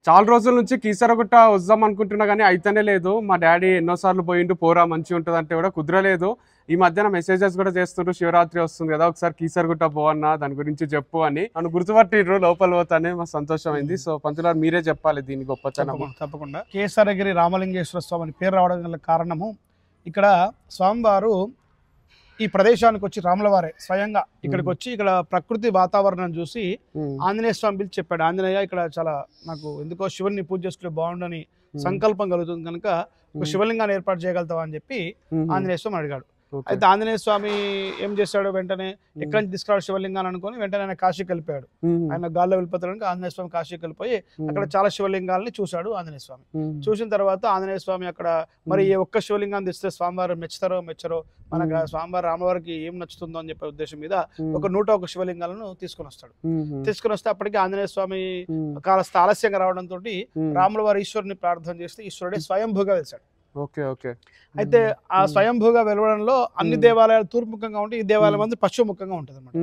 చాలా రోజుల నుంచి కీసరగుట్ట వద్దాం అనుకుంటున్నా కానీ అయితేనే లేదు. మా డాడీ ఎన్నోసార్లు పోయిండు, పోరా మంచిగా ఉంటుంది అంటే కూడా కుదరలేదు. ఈ మధ్యన మెసేజెస్ కూడా చేస్తుండ్రు, శివరాత్రి వస్తుంది కదా ఒకసారి కీసరగుట్ట పోవన్నా, దాని గురించి చెప్పు అని. నన్ను గుర్తుపట్టిండ్రు, లోపల పోతానే మా సంతోషం అయింది. సో పంతులారు మీరే చెప్పాలి దీని గొప్పతనం. తప్పకుండా కేసరగిరి రామలింగేశ్వర స్వామి అని పేరు రావడం గల కారణము, ఇక్కడ స్వామివారు ఈ ప్రదేశానికి వచ్చి రాములవారే స్వయంగా ఇక్కడికి వచ్చి ఇక్కడ ప్రకృతి వాతావరణం చూసి ఆంజనేయ స్వామి పిలిచి చెప్పాడు, ఆంజనేయ ఇక్కడ చాలా నాకు ఎందుకో శివుని పూజ చేసుకుంటే బాగుండని సంకల్పం కలుగుతుంది కనుక ఒక శివలింగాన్ని ఏర్పాటు చేయగలుగుతావా అని చెప్పి ఆంజనేయ స్వామి అడిగాడు. అయితే ఆంజనేయ స్వామి ఏం చేశాడు, వెంటనే ఎక్కడి నుంచి తీసుకురాడు శివలింగాన్ని అనుకుని వెంటనే ఆయన కాశీకి వెళ్ళిపోయాడు. ఆయన గాల్లో వెళ్ళిపోతాడు. ఆంజనేయ స్వామి కాశీకి వెళ్ళిపోయి అక్కడ చాలా శివలింగాలని చూశాడు. ఆంజనేయ స్వామి చూసిన తర్వాత ఆంజనేయ స్వామి అక్కడ మరి ఏ ఒక్క శివలింగాన్ని తెస్తే స్వామివారు మెచ్చరో మనకు స్వామివారు రామవారికి ఏం నచ్చుతుందో అని చెప్పే ఉద్దేశం మీద ఒక 101 శివలింగాలను తీసుకుని వస్తాడు. తీసుకుని వస్తే అప్పటికి ఆంజనేయ స్వామి కాస్త ఆలస్యంగా రావడంతో రాముల వారి ఈశ్వరుని ప్రార్థన చేస్తే ఈశ్వరుడే స్వయంభూగా వెలిశాడు. అయితే ఆ స్వయంభూగా వెలవడంలో అన్ని దేవాలయాలు తూర్పుముఖంగా ఉంటే ఈ దేవాలయం అంతా పశ్చిమముఖంగా ఉంటుంది అనమాట.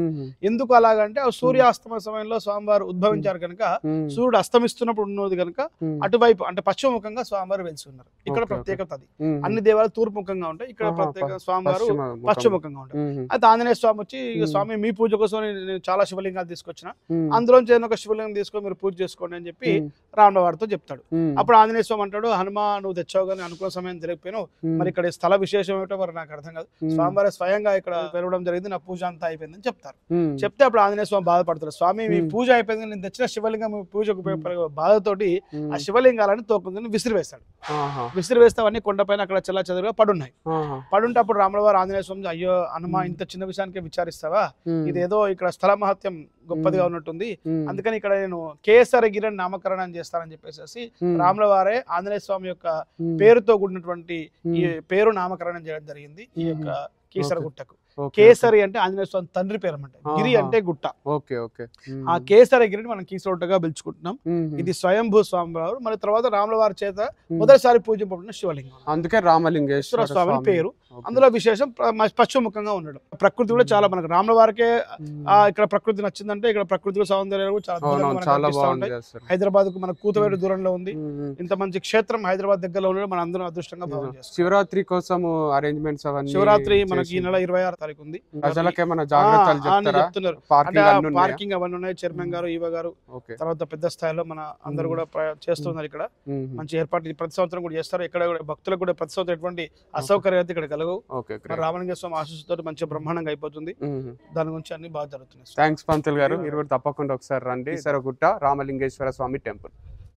ఎందుకు అలాగంటే ఆ సూర్యాస్తమ సమయంలో స్వామివారు ఉద్భవించారు కనుక సూర్యుడు అస్తమిస్తున్నప్పుడు ఉన్నది కనుక అటువైపు అంటే పశ్చిమముఖంగా స్వామివారు వెలిసి ఉన్నారు. ఇక్కడ ప్రత్యేకత అది. అన్ని దేవాలయాలు తూర్పుముఖంగా ఉంటాయి, ఇక్కడ ప్రత్యేక స్వామివారు పశ్చిమముఖంగా ఉంటారు. అయితే ఆంజనేయ స్వామి వచ్చి స్వామి మీ పూజ కోసం నేను చాలా శివలింగాలు తీసుకొచ్చిన, అందులోంచి ఒక శివలింగం తీసుకొని మీరు పూజ చేసుకోండి అని చెప్పి రాముల వారితో చెప్తాడు. అప్పుడు ఆంజనేయ స్వామి అంటాడు, హనుమా నువ్వు తెచ్చావు కానీ అనుకున్న సమయం తెలియకపోయినావు, మరి ఇక్కడ స్థల విశేషం ఏమిటో మరి నాకు అర్థం కాదు, స్వామివారి స్వయంగా ఇక్కడ పెరగడం జరిగింది, నా పూజ అంతా అయిపోయిందని చెప్తారు. చెప్తే అప్పుడు ఆంజనేయ స్వామి బాధపడతాడు, స్వామి మీ పూజ అయిపోయింది, నేను తెచ్చిన శివలింగం మీ పూజకు బాధతోటి ఆ శివలింగాలని తోకుందని విసిరివేస్తాడు. విసిరివేస్తే అవన్నీ కొండపైన అక్కడ చెల్లా చెదురుగా పడున్నాయి. పడుంటే అప్పుడు రాముల వారు ఆంజనేయ స్వామి, అయ్యో హనుమా ఇంత చిన్న విషయానికి విచారిస్తావా, ఇదేదో ఇక్కడ స్థల మహత్యం గొప్పదిగా ఉన్నట్టుంది, అందుకని ఇక్కడ నేను కేసరగిరి నామకరణం చేస్తానని చెప్పేసి రాముల వారే ఆంజనేయ స్వామి యొక్క పేరుతో కూడినటువంటి ఈ పేరు నామకరణం చేయడం జరిగింది ఈ యొక్క కీసరగుట్టకు. కేసరి అంటే ఆంజనేయ స్వామి తండ్రి పేరు అన్నమాట, గిరి అంటే గుట్ట. ఆ కేసరగిరిని మనం కీసరగుట్టగా పిలుచుకుంటున్నాం. ఇది స్వయంభూ స్వామి వారు, మరి తర్వాత రాముల వారి చేత మొదటిసారి పూజింపబడిన శివలింగం, అందుకే రామలింగేశ్వర స్వామి పేరు. అందులో విశేషం పశ్చిమముఖంగా ఉండడం. ప్రకృతి కూడా చాలా మనకు రాముల వారికే ఇక్కడ ప్రకృతి నచ్చిందంటే ఇక్కడ ప్రకృతి సౌందర్యాలు చాలా ఉంటాయి. హైదరాబాద్ కు మన కూతవేడు దూరంలో ఉంది, ఇంత మంచి క్షేత్రం హైదరాబాద్ దగ్గరలో ఉండడం మన అందరం అదృష్టంగా భావం చేస్తాం. శివరాత్రి కోసం అరేంజ్మెంట్స్ శివరాత్రి మనకి ఈ నెల 26 తారీఖు ఉంది. చెప్తున్నారు పార్కింగ్ అవన్నీ ఉన్నాయి. చైర్మన్ గారు, ఈవో గారు, తర్వాత పెద్ద స్థాయిలో మన అందరు కూడా చేస్తున్నారు. ఇక్కడ మంచి ఏర్పాటు ప్రతి సంవత్సరం కూడా చేస్తారు. ఇక్కడ భక్తులకు కూడా ప్రతి సంవత్సరం ఎటువంటి అసౌకర్యం ఇక్కడ కలగవు. రామలింగ స్వామి ఆశీస్సుతో మంచి బ్రహ్మాండంగా అయిపోతుంది. దాని గురించి అన్ని బాగా జరుగుతున్నాయి. థ్యాంక్స్ పంతులు గారు, మీరు కూడా తప్పకుండా ఒకసారి రండి. కీసరగుట్ట రామలింగేశ్వర స్వామి టెంపుల్.